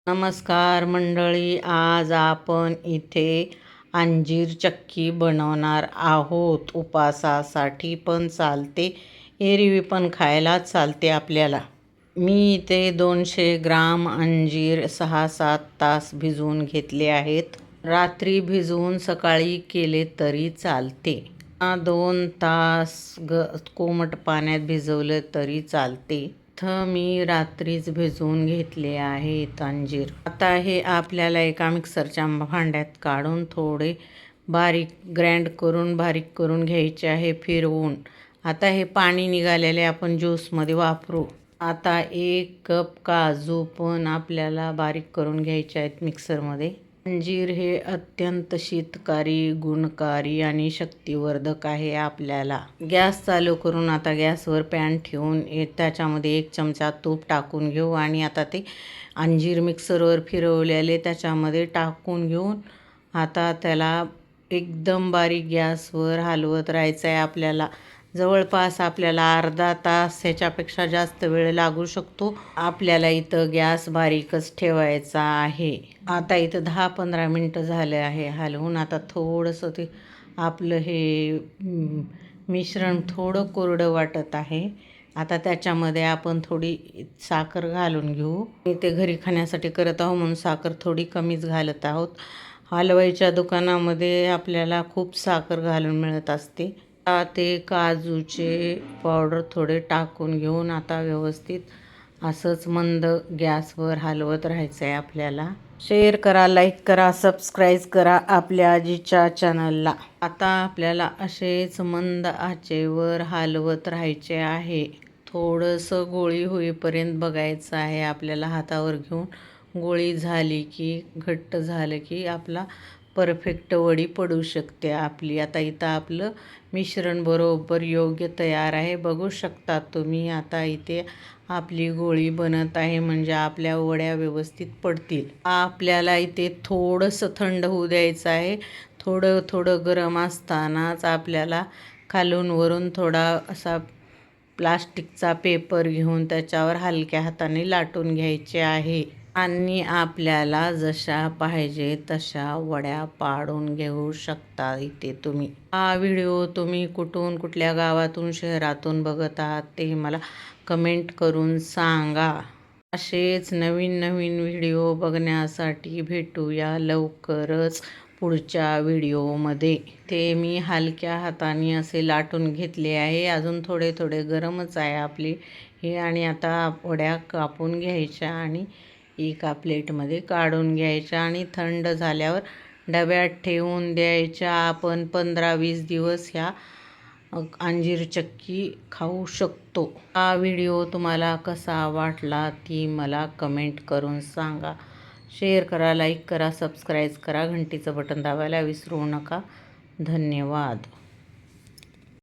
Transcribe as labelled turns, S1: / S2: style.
S1: नमस्कार मंडळी, आज आपण इथे अंजीर चक्की बनवणार आहोत. उपासासाठी पण चालते, एरवी पण खायला चालते आपल्याला. मी इथे 200 ग्राम अंजीर 6-7 तास भिजवून घेतले आहेत. रात्री भिजवून सकाळी केले तरी चालते. 2 तास कोमट पाण्यात भिजवलं तरी चालते. इथं मी रात्रीच भिजवून घेतले आहेत अंजीर. आता हे आपल्याला एका मिक्सरच्या भांड्यात काढून थोडे बारीक करून घ्यायचे आहे फिरवून. आता हे पाणी निघालेले आपण ज्यूसमध्ये वापरू. आता 1 कप काजू पण आपल्याला बारीक करून घ्यायचे आहेत मिक्सरमध्ये. अंजीर हे अत्यंत शीतकारी, गुणकारी आणि शक्तिवर्धक आहे आपल्याला. गॅस चालू करून आता गॅसवर पॅन ठेवून त्याच्यामध्ये 1 चमचा तूप टाकून घेऊ आणि आता ते अंजीर मिक्सरवर फिरवलेले त्याच्यामध्ये टाकून घेऊन आता त्याला एकदम बारीक गॅसवर हलवत राहायचं आहे आपल्याला. जवळपास आपल्याला अर्धा तास ह्याच्यापेक्षा जास्त वेळ लागू शकतो. आपल्याला इथं गॅस बारीकच ठेवायचा आहे. आता इथं 10-15 मिनटं झाले आहे हलवून. आता थोडंसं ते आपलं हे मिश्रण थोडं कोरडं वाटत आहे. आता त्याच्यामध्ये आपण थोडी साखर घालून घेऊ. ते घरी खाण्यासाठी करत आहोत म्हणून साखर थोडी कमीच घालत आहोत. हलवाईच्या दुकानामध्ये आपल्याला खूप साखर घालून मिळत असते. ते काजूचे पावडर थोडे टाकून घेऊन आता व्यवस्थित असंच मंद गॅसवर हलवत राहायचं आहे आपल्याला. शेअर करा, लाईक करा, सबस्क्राईब करा आपल्या आजीच्या चॅनलला. आता आपल्याला असेच मंद आचेवर हलवत राहायचे आहे. थोडंसं गोळी होईपर्यंत बघायचं आहे आपल्याला हातावर घेऊन. गोळी झाली की घट्ट झालं की आपला परफेक्ट वडी पडू शकते आपली. आता इथं आपलं मिश्रण बरोबर योग्य तयार आहे, बघू शकता तुम्ही. आता इथे आपली गोळी बनत आहे म्हणजे आपल्या वड्या व्यवस्थित पडतील. आपल्याला इथे थोडंसं थंड होऊ द्यायचं आहे. थोडं गरम असतानाच आपल्याला खालून वरून थोडा असा प्लास्टिकचा पेपर घेऊन त्याच्यावर हलक्या हाताने लाटून घ्यायचे आहे आणि आपल्याला जशा पाहिजे तशा वड्या पाडून घेऊ शकता इथे तुम्ही. हा व्हिडिओ तुम्ही कुठल्या गावातून शहरातून बघत आहात ते मला कमेंट करून सांगा. असेच नवीन व्हिडिओ बघण्यासाठी भेटूया लवकरच पुढच्या व्हिडिओमध्ये. ते मी हलक्या हाताने असे लाटून घेतले आहे. अजून थोडे गरमच आहे आपली हे. आणि आता वड्या कापून घ्यायच्या आणि एका प्लेटमध्ये काढून घ्यायच्या आणि थंड झाल्यावर डब्यात ठेवून द्यायच्या. आपण 15-20 दिवस ह्या अंजीर चक्की खाऊ शकतो. हा व्हिडिओ तुम्हाला कसा वाटला ती मला कमेंट करून सांगा. शेअर करा, लाईक करा, सबस्क्राईब करा, घंटीचं बटन दाबायला विसरू नका. धन्यवाद.